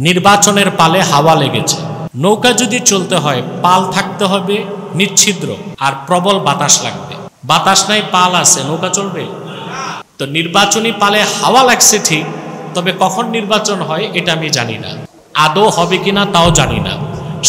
নির্বাচনের পালে হাওয়া লেগেছে। নৌকা যদি চলতে হয় পাল থাকতে হবে নিচ্ছিদ্র, আর প্রবল বাতাস লাগবে। বাতাস নাই, পাল আছে, নৌকা চলবে? তো নির্বাচনী পালে হাওয়া লাগছে ঠিক, তবে কখন নির্বাচন হয় এটা আমি জানি না, আদৌ হবে কিনা তাও জানি না,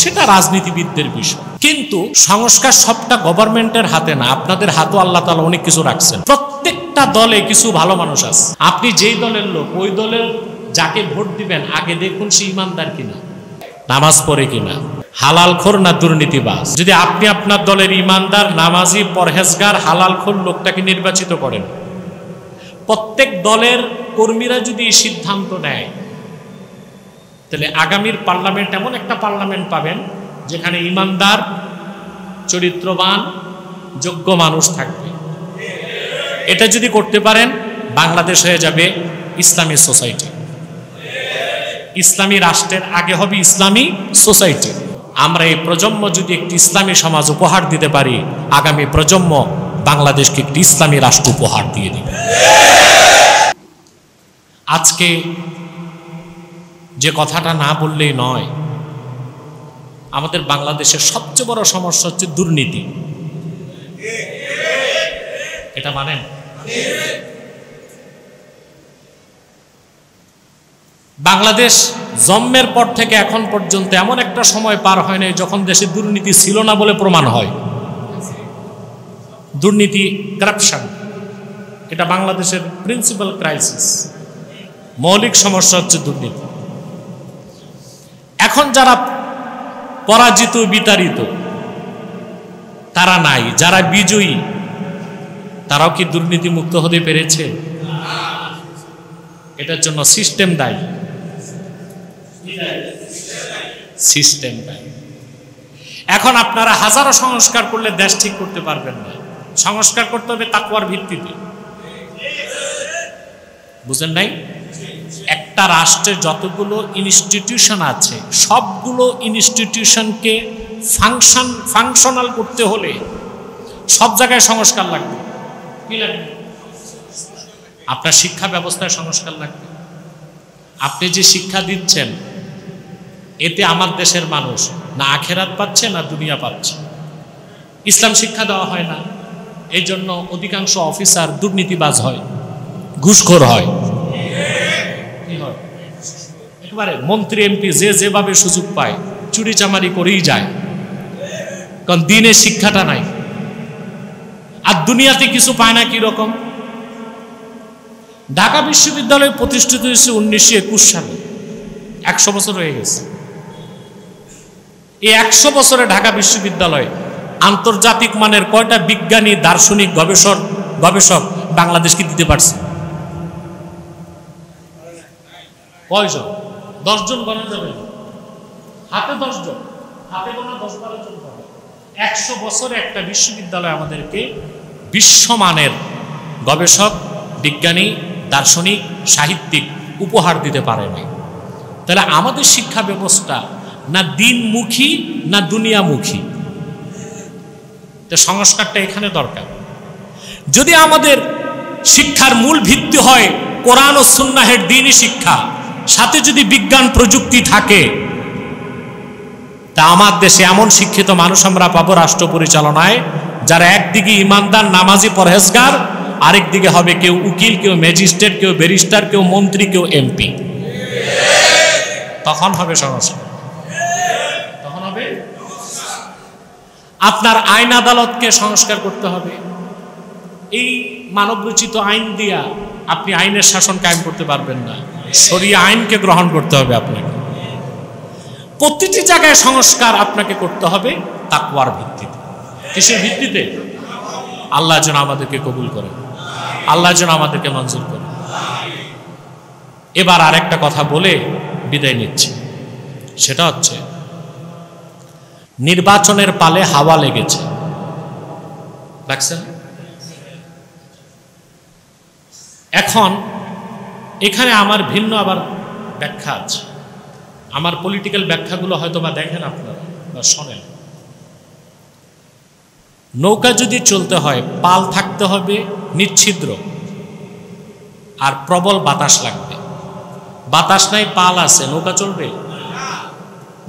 সেটা রাজনীতিবিদদের বিষয়। কিন্তু সংস্কার সবটা গভর্নমেন্টের হাতে না, আপনাদের হাতও আল্লাহ তাআলা অনেক কিছু রাখছেন। প্রত্যেকটা দলে কিছু ভালো মানুষ আছে। আপনি যেই দলের লোক, ওই দলের যাকে ভোট দিবেন আগে দেখুন সে ইমানদার কিনা, নামাজ পড়ে কিনা, হালালখোর না দুর্নীতিবাজ। যদি আপনি আপনার দলের ইমানদার, নামাজি, পরহেজগার, হালালখোর লোকটাকে নির্বাচিত করেন, প্রত্যেক দলের কর্মীরা যদি এই সিদ্ধান্ত নেয়, তাহলে আগামীর পার্লামেন্ট এমন একটা পার্লামেন্ট পাবেন যেখানে ইমানদার, চরিত্রবান, যোগ্য মানুষ থাকবে। এটা যদি করতে পারেন, বাংলাদেশ হয়ে যাবে ইসলামী সোসাইটি। ইসলামী রাষ্ট্রের আগে হবে ইসলামী সোসাইটি। আমরা এই প্রজন্ম যদি একটি ইসলামী সমাজ উপহার দিতে পারি, আগামী প্রজন্ম বাংলাদেশকে একটি ইসলামী রাষ্ট্র উপহার দিয়ে দিবে। আজকে যে কথাটা না বললেই নয়, আমাদের বাংলাদেশের সবচেয়ে বড় সমস্যা হচ্ছে দুর্নীতি। এটা মানেন? বাংলাদেশ জন্মের পর থেকে এখন পর্যন্ত এমন একটা সময় পার হয় নাই যখন দেশে দুর্নীতি ছিল না বলে প্রমাণ হয়। দুর্নীতি, কারাপশন, এটা বাংলাদেশের প্রিন্সিপাল ক্রাইসিস, মৌলিক সমস্যা হচ্ছে দুর্নীতি। এখন যারা পরাজিত, বিতাড়িত, তারা নাই, যারা বিজয়ী তারাও কি দুর্নীতি মুক্ত হতে পেরেছে? এটার জন্য সিস্টেম দায়ী, সিস্টেম দায়ী। এখন আপনারা হাজারো সংস্কার করলে দেশ ঠিক করতে পারবেন না। সংস্কার করতে হবে তাকওয়ার ভিত্তিতে। বুঝেন নাই? একটা রাষ্ট্রের যতগুলো ইনস্টিটিউশন আছে, সবগুলো ইনস্টিটিউশনকে ফাংশনাল করতে হলে সব জায়গায় সংস্কার লাগবে। কি লাগবে? আপনার শিক্ষা ব্যবস্থায় সংস্কার লাগবে। আপনি যে শিক্ষা দিচ্ছেন, এতে আমার দেশের মানুষ না আখেরাত পাচ্ছে না দুনিয়া পাচ্ছে। ইসলাম শিক্ষা দেওয়া হয় না, এই জন্য অধিকাংশ অফিসার দুর্নীতিবাজ হয়, ঘুষখোর হয়। একেবারে মন্ত্রী, এমপি যে যেভাবে সুযোগ পায় চুরিচামারি করেই যায়, কারণ দিনের শিক্ষাটা নাই। আর দুনিয়াতে কিছু পায় না। কি রকম? ঢাকা বিশ্ববিদ্যালয় প্রতিষ্ঠিত হয়েছে 1921 সালে, 100 বছর হয়ে গেছে। এই 100 বছরে ঢাকা বিশ্ববিদ্যালয় আন্তর্জাতিক মানের কয়টা বিজ্ঞানী, দার্শনিক, গবেষক বাংলাদেশকে দিতে পারছে? কয়জন? 10 জন গণনা যাবে, হাতে 10 জন, হাতে গোনা 10-12 জন হবে। 100 বছরে একটা বিশ্ববিদ্যালয় আমাদেরকে বিশ্বমানের গবেষক, বিজ্ঞানী, দার্শনিক, সাহিত্যিক উপহার দিতে পারে না। তাহলে আমাদের শিক্ষা ব্যবস্থা না দিনমুখী না দুনিয়ামুখী। তো সংস্কারটা এখানে দরকার। যদি আমাদের শিক্ষার মূল ভিত্তি হয় কোরআন ও সুন্নাহের দ্বীনি শিক্ষা, সাথে যদি বিজ্ঞান প্রযুক্তি থাকে, তা আমার দেশে এমন শিক্ষিত মানুষ আমরা পাবো রাষ্ট্র পরিচালনায়, যারা একদিকে ইমানদার, নামাজি, পরহেজগার, আরেকদিকে হবে কেউ উকিল, কেউ ম্যাজিস্ট্রেট, কেউ ব্যারিস্টার, কেউ মন্ত্রী, কেউ এমপি। তখন হবে সংস্কার। তখন হবে আপনার আইন আদালতকে সংস্কার করতে হবে। এই মানবরচিত আইন দিয়া আপনি আইনের শাসন কায়েম করতে পারবেন না। শরিয়া আইনকে গ্রহণ করতে হবে আপনাকে। প্রতিটি জায়গায় সংস্কার আপনাকে করতে হবে তাকওয়ার ভিত্তিতে। কিসের ভিত্তিতে? আল্লাহ যেন আমাদেরকে কবুল করেন, আল্লাহ যেন আমাদেরকে মঞ্জুর করেন। এবার আরেকটা কথা বলে বিদায় নিচ্ছি, সেটা হচ্ছে নির্বাচনের পালে হাওয়া লেগেছে। লাগছেন? এখন এখানে আমার ভিন্ন আবার ব্যাখ্যা আছে। আমার পলিটিক্যাল ব্যাখ্যাগুলো হয়তো বা দেখেন আপনারা বা শোনেন। নৌকা যদি চলতে হয় পাল থাকতে হবে নিচ্ছিদ্র, আর প্রবল বাতাস লাগবে। বাতাস নাই, পাল আছে, নৌকা চলবে?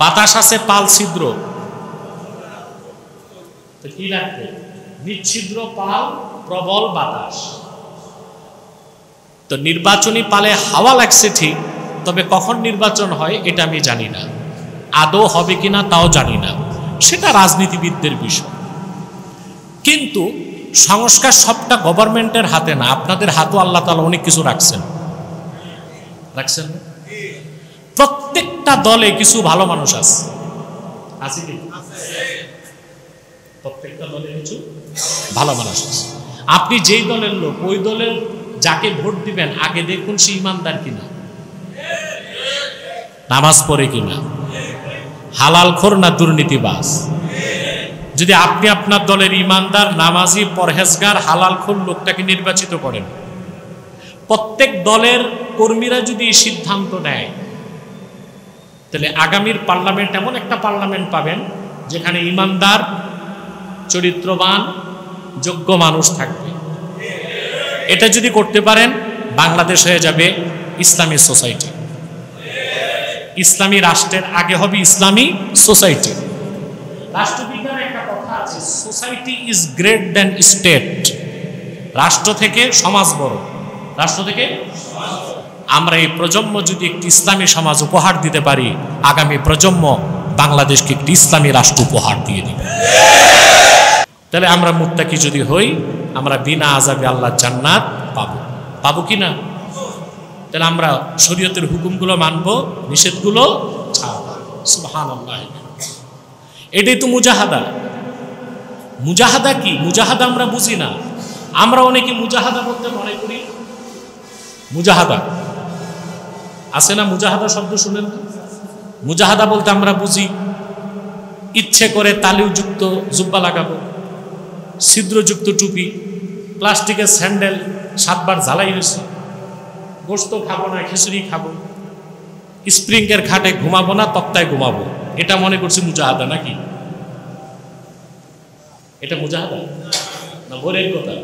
বাতাস আছে, পাল ছিদ্র, তো কি লাগবে? নিচ্ছিদ্র পাল, প্রবল বাতাস। তো নির্বাচনী পালে হাওয়া লাগছে ঠিক, তবে কখন নির্বাচন হয় এটা আমি জানি না, আদৌ হবে কিনা তাও জানি না, সেটা রাজনীতিবিদদের বিষয়। কিন্তু সংস্কার সবটা গভর্নমেন্টের হাতে না, আপনাদের হাতও আল্লাহ তাআলা অনেক কিছু রাখছেন। প্রত্যেকটা দলে কিছু ভালো মানুষ আছে কি? প্রত্যেকটা দলে কিছু ভালো মানুষ আছে। আপনি যেই দলের লোক, ওই দলের যাকে ভোট দিবেন আগে দেখুন সে ইমানদার কিনা, নামাজ পড়ে কিনা, হালালখোর না দুর্নীতিবাজ। যদি আপনি আপনার দলের ইমানদার, নামাজি, পরহেজগার, হালালখোর লোকটাকে নির্বাচিত করেন, প্রত্যেক দলের কর্মীরা যদি সিদ্ধান্ত নেয়, তাহলে আগামীর পার্লামেন্ট এমন একটা পার্লামেন্ট পাবেন যেখানে ইমানদার, চরিত্রবান, যোগ্য মানুষ থাকবে। এটা যদি করতে পারেন, বাংলাদেশ হয়ে যাবে ইসলামী সোসাইটি। ইসলামী রাষ্ট্রের আগে হবে ইসলামী সোসাইটি। রাষ্ট্রবিজ্ঞানে একটা কথা আছে, society is great than state. রাষ্ট্র থেকে সমাজ বড়, রাষ্ট্র থেকে। আমরা এই প্রজন্ম যদি একটি ইসলামী সমাজ উপহার দিতে পারি, আগামী প্রজন্ম বাংলাদেশকে একটি ইসলামী রাষ্ট্র উপহার দিয়ে দিবে। তাহলে আমরা মুত্তাকি যদি হই, আমরা বিনা আযাবে আল্লাহর জান্নাত পাবো কি না? তাহলে আমরা শরীয়তের হুকুমগুলো মানবো, নিষেধগুলো ছাড়বো। সুবহানাল্লাহ। এটাই তো মুজাহাদা। মুজাহাদা কি? মুজাহাদা আমরা বুঝি না। আমরা অনেকে মুজাহাদা বলতে মনে করি, মুজাহাদা আছে না? মুজাহাদা শব্দ শুনেন? মুজাহাদা বলতে আমরা বুঝি ইচ্ছে করে তালিউযুক্ত জুব্বা লাগাবো, ছিদ্রযুক্ত টুপি, প্লাস্টিকের স্যান্ডেল 7 বার ঝালাই হয়েছে, গোশত খাবো না, খিচুড়ি খাবো, স্প্রিংয়ের খাটে ঘুমাবো না, তক্তায় ঘুমাবো, এটা মনে করছি মুজাহাদা নাকি? এটা মুজাহাদা না বৈরাগ্যতা?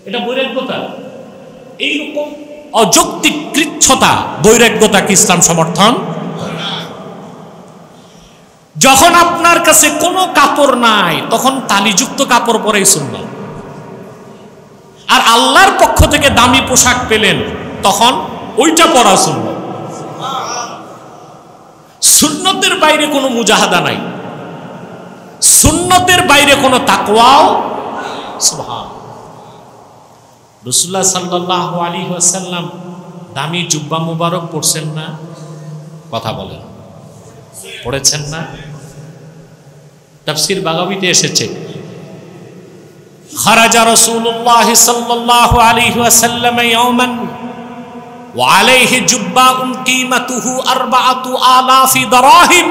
এটা বৈরাগ্যতা। এইরকম অযৌক্তিক কৃচ্ছতা, বৈরাগ্যতাকে ইসলাম সমর্থন। যখন আপনার কাছে কোনো কাপড় নাই, তখন তালিযুক্ত কাপড় পরেই সুন্নাত। আর আল্লাহর পক্ষ থেকে দামি পোশাক পেলেন, তখন ওইটা পরা সুন্নাত। সুন্নতের বাইরে কোনো মুজাহাদা নাই, সুন্নতের বাইরে কোনো তাকওয়াও। সুবহান। রাসূলুল্লাহ সাল্লাল্লাহু আলাইহি ওয়াসাল্লাম দামি জুব্বা মুবারক পরছেন না? কথা বলেন, পড়েছেন না? তাফসীর বাগাবীতে এসেছে, খারাজা রাসূলুল্লাহ সাল্লাল্লাহু আলাইহি ওয়াসাল্লাম ইয়াওমান ওয়া আলাইহি জুব্বাউন কিমাতুহু 4000 দারাহিম।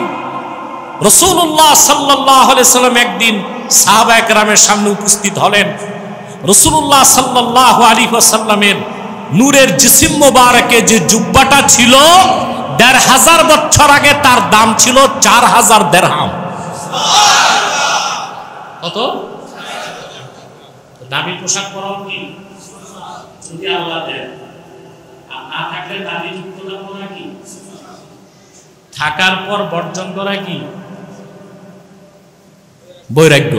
রাসূলুল্লাহ সাল্লাল্লাহু আলাইহি ওয়াসাল্লাম একদিন সাহাবায়ে কেরামের সামনে উপস্থিত হলেন। রাসূলুল্লাহ সাল্লাল্লাহু আলাইহি ওয়াসাল্লামের নূরের জিসিম মোবারকে যে জুব্বাটা ছিল, 1500 বছর আগে তার দাম ছিল 4000 দিরহাম। কত? দামি পোশাক পরাও কি? যদি আল্লাহ দেন, আর না থাকলে দামি যুক্ততা পরা কি? থাকার পর বর্জন করা কি? বৈরাগ্য।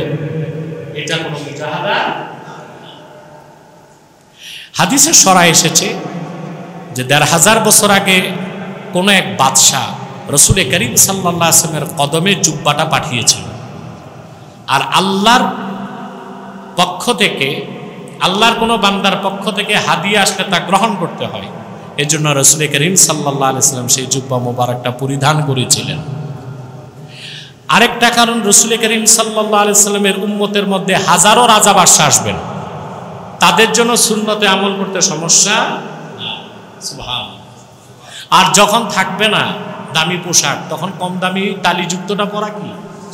এটা কোনো মুজাহাদা। হাদিসে সরা এসেছে যে 1500 বছর আগে কোন এক বাদশাহ রাসূল করিম সাল্লাল্লাহু আলাইহি ওয়াসাল্লামের কদমে জুব্বাটা পাঠিয়েছিল। আর আল্লাহর পক্ষ থেকে, আল্লাহর কোনো বান্দার পক্ষ থেকে হাদিয়া আসলে তা গ্রহণ করতে হয়। এজন্য রাসূল করিম সাল্লাল্লাহু আলাইহি ওয়াসাল্লাম সেই জুব্বা মোবারকটা পরিধান করেছিলেন। আরেকটা কারণ, রাসূল করিম সাল্লাল্লাহু আলাইহি ওয়াসাল্লামের উম্মতের মধ্যে হাজারো রাজা বাদশা আসবেন, তাদের জন্য সুন্নতে আমল করতে সমস্যা। সুবহান। আর যখন থাকবে না দামি পোশাক, তখন কম দামি তালিযুক্তটা পরা কি?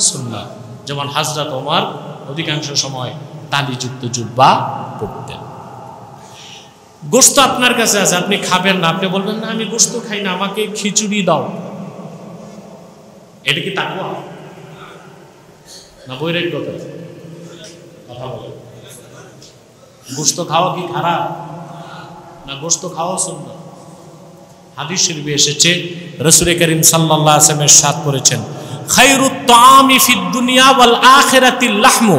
সুন্নাত। যেমন হযরত ওমর অধিকাংশ সময় তালিযুক্ত জুব্বা পরতেন। গোশত আপনার কাছে আছে, আপনি খাবেন না, আপনি বলবেন না আমি গোশত খাই না, আমাকে খিচুড়ি দাও, এটা কি তাকওয়া না বৈরাগ্যতা? কথা বলেন। গোশত খাওয়া কি খারাপ? না গোশত খাওয়া সুন্নাত। হাদিস শরীফে এসেছে রাসূল করিম সাল্লাল্লাহু আলাইহি ওয়াসাল্লাম ইরশাদ করেছেন, খায়রুত তাআমি ফিদ দুনিয়া ওয়াল আখিরাতিল লাহমু,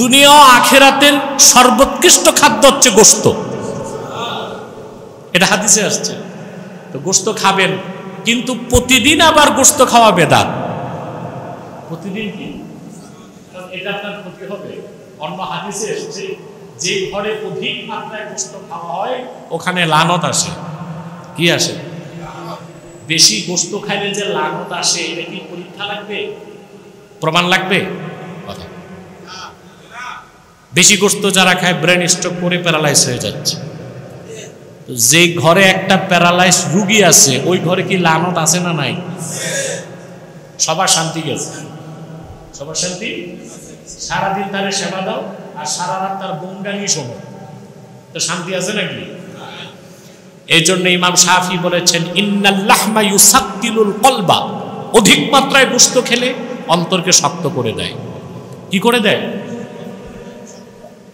দুনিয়া ও আখিরাতের সর্বোৎকৃষ্ট খাদ্য হচ্ছে গোশত। এটা হাদিসে আসছে। তো গোশত খাবেন, কিন্তু প্রতিদিন আবার গোশত খাওয়া বেদাত। প্রতিদিন কি এটা আপনার ক্ষতি হবে। অন্য হাদিসে এসেছে যে ঘরে অধিক মাত্রায় গোশত খাওয়া হয় ওখানে লানত আসে। কি আসে? বেশি গোশত খাইলে যে লানত আসে, এটা কি পরীক্ষা লাগবে? প্রমাণ লাগবে? কথা, বেশি গোশত যারা খায় ব্রেন স্ট্রোক করে প্যারালাইজ হয়ে যাচ্ছে। যে ঘরে একটা প্যারালাইজ রুগী আছে ওই ঘরে কি লানত আছে না নাই? সবার শান্তি গেছে, সবার শান্তি। সারাদিন তারে সেবা দাও আর সারা রাত তার গুণগানই শোনো, তো শান্তি আছে নাকি? এই জন্য ইমাম শাফি বলেছেন, ইন্নাল লাহমা ইউসাক্কিলুল কলবা, অধিক মাত্রায় গোশত খেলে অন্তরকে শক্ত করে দেয়। কি করে দেয়?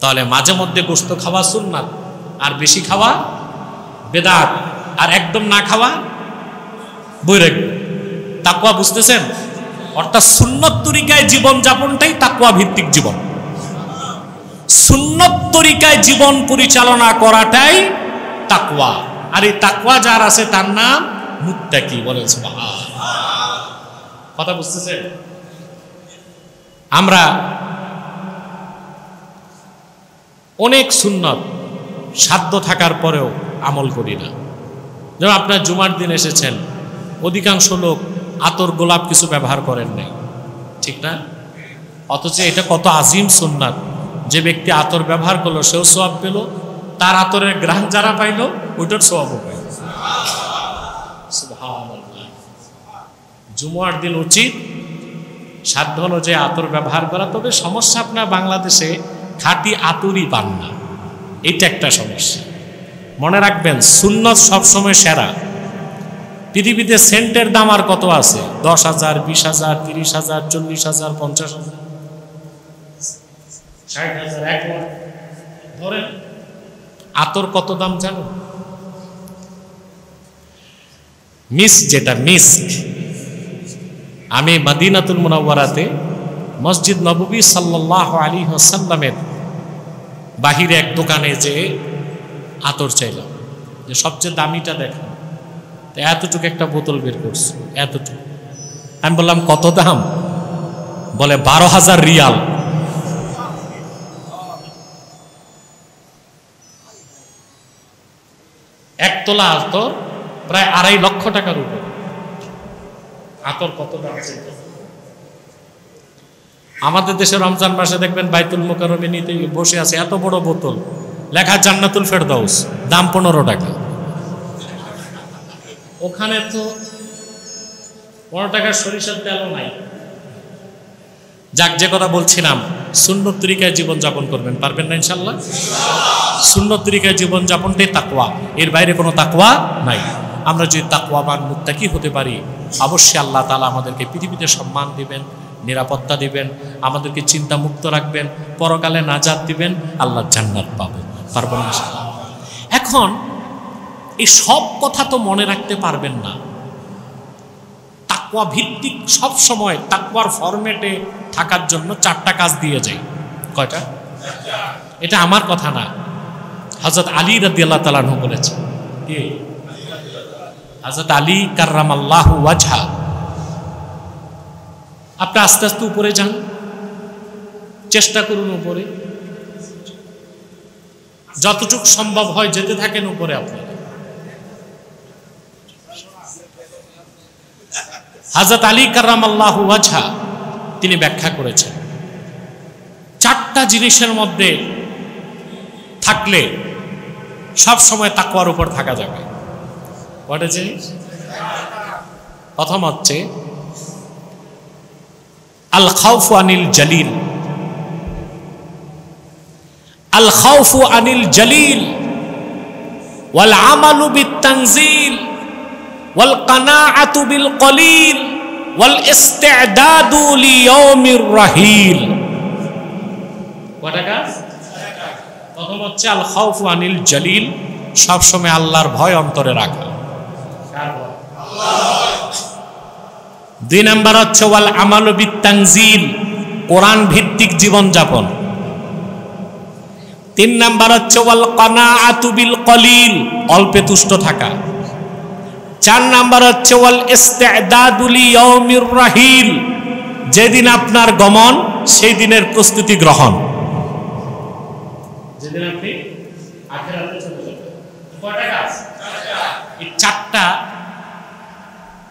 তাহলে মাঝে মধ্যে গোশত খাওয়া সুন্নাত, আর বেশি খাওয়া বেদাত, আর একদম না খাওয়া বৈরাগ্য। তাকওয়া বুঝতেছেন? অর্থাৎ সুন্নত তরিকায় জীবন যাপনটাই তাকওয়া ভিত্তিক জীবন। সুন্নত তরিকায় জীবন পরিচালনা করাটাই তাকওয়া। আর এই তাকওয়া যার আছে তার নাম মুত্তাকি। বলেন সুবহানাল্লাহ। কথা বুঝতেছেন? আমরা অনেক সুন্নত সাধ্য থাকার পরেও আমল করি না। যেমন আপনার জুমার দিন এসেছেন, অধিকাংশ লোক আতর গোলাপ কিছু ব্যবহার করেন নাই, ঠিক না? অথচ এটা কত আজিম সুন্নাত। যে ব্যক্তি আতর ব্যবহার করলো সেও সওয়াব পেল, তার আতরের গ্রাহক যারা পাইল ওইটার সওয়াবও পাইল। সুবহানাল্লাহ। জুমার দিন উচিত সাধ্য অনুযায়ী আতর ব্যবহার করা। তবে সমস্যা আপনার বাংলাদেশে খাঁটি আতরই পান না, এটা একটা সমস্যা। মনে রাখবেন, সুন্নত সবসময় সেরা। পৃথিবীতে সেন্টের দাম আর কত আছে? 10,000, 20,000, 30,000, 40,000, 50,000, 60,000, 1 লাখ ধরেন। আতর কত দাম জানো? মিস্ক, যেটা মিস্ক, আমি মদিনাতুল মুনাওয়ারাতে মসজিদ নববী সাল্লাল্লাহু আলাইহি ওয়াসাল্লামের বাহিরে এক দোকানে যে আতর চাইলাম, যে সবচেয়ে দামিটা দেখেন। এতটুকু একটা বোতল বের করছে, এতটুকু। আমি বললাম কত দাম? বলে 12,000 রিয়াল। এক তোলা আতর প্রায় 2.5 লক্ষ টাকার উপর। আতর কত দাম? আমাদের দেশে রমজান মাসে দেখবেন বাইতুল মুকাররমে নিতে বসে আছে এত বড় বোতল, লেখা জান্নাতুল ফেরদাউস, দাম 15 টাকা। ওখানে তো 15 টাকার সরিষার তেলও নাই। যাক, যে কথা বলছিলাম, সুন্নত তরিকায় জীবন যাপন করবেন, পারবেন না ইনশাআল্লাহ? সুন্নত তরিকায় জীবন যাপনটাই তাকওয়া, এর বাইরে কোনো তাকওয়া নাই। আমরা যদি তাকওয়াবান মুত্তাকি হতে পারি, অবশ্যই আল্লাহ তাআলা আমাদেরকে পৃথিবীতে সম্মান দিবেন, নিরাপত্তা দিবেন, আমাদেরকে চিন্তা মুক্ত রাখবেন, পরকালে নাজাত দিবেন, আল্লাহর জান্নাত পাবো। পারবো না? এখন এই সব কথা তো মনে রাখতে পারবেন না। তাকওয়া ভিত্তিক সব সময় তাকওয়ার ফরম্যাটে থাকার জন্য 4টা কাজ দিয়ে যাই। কয়টা? এটা আমার কথা না, হযরত আলী রাদিয়াল্লাহু তাআলা আনহু বলেছেন। কি? হযরত আলী কাররামাল্লাহু ওয়াজহা। আপনি আস্তে আস্তে উপরে যান, চেষ্টা করুন উপরে, যতটুকু সম্ভব হয় যেতে থাকেন উপরে। আপনি হযরত আলী কাররামাল্লাহু ওয়াজহা তিনি ব্যাখ্যা করেছেন, 4টা জিনিসের মধ্যে থাকলে সব সময় তাকওয়ার উপর থাকা যাবে। কয়টা জিনিস? প্রথম হচ্ছে আল খাউফু আনিল জালিল। আল খাউফু আনিল জালিল ওয়াল আমালু বিত তানজিল ওয়াল কানাআতু বিল কলিল ওয়াল ইস্তি'দাদু লিয়াউমির রাহিল। কয়টা কাজ? প্রথম হচ্ছে আল খাউফু আনিল জালিল, সবসময় আল্লাহর ভয় অন্তরে রাখা। দুই নাম্বার হচ্ছে ওয়াল আমালু বিত-তানজিল, কোরআন ভিত্তিক জীবনযাপন। তিন নাম্বার হচ্ছে ওয়াল কানাআতু বিল কলিল, অল্পে তুষ্ট থাকা। চার নাম্বার হচ্ছে ওয়াল ইস্তি'দাদু লিয়াউমির রাহিল, যেদিন আপনার গমন সেই দিনের প্রস্তুতি গ্রহণ। যেদিন আপনি আখিরাতে চলে যাবেন। কয়টা কাজ? এই চারটা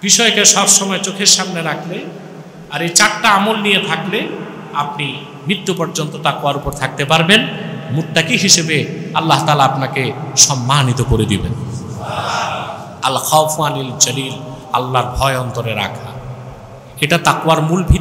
বিষয়কে সবসময় চোখের সামনে রাখলে আর এই চারটা আমল নিয়ে থাকলে আপনি মৃত্যু পর্যন্ত তাকওয়ার উপর থাকতে পারবেন। মুত্তাকি হিসেবে আল্লাহ তাআলা আপনাকে সম্মানিত করে দিবেন। আল খাউফু আনিল জালিল, আল্লাহর ভয় অন্তরে রাখা, এটা তাকওয়ার মূল ভিত্তি।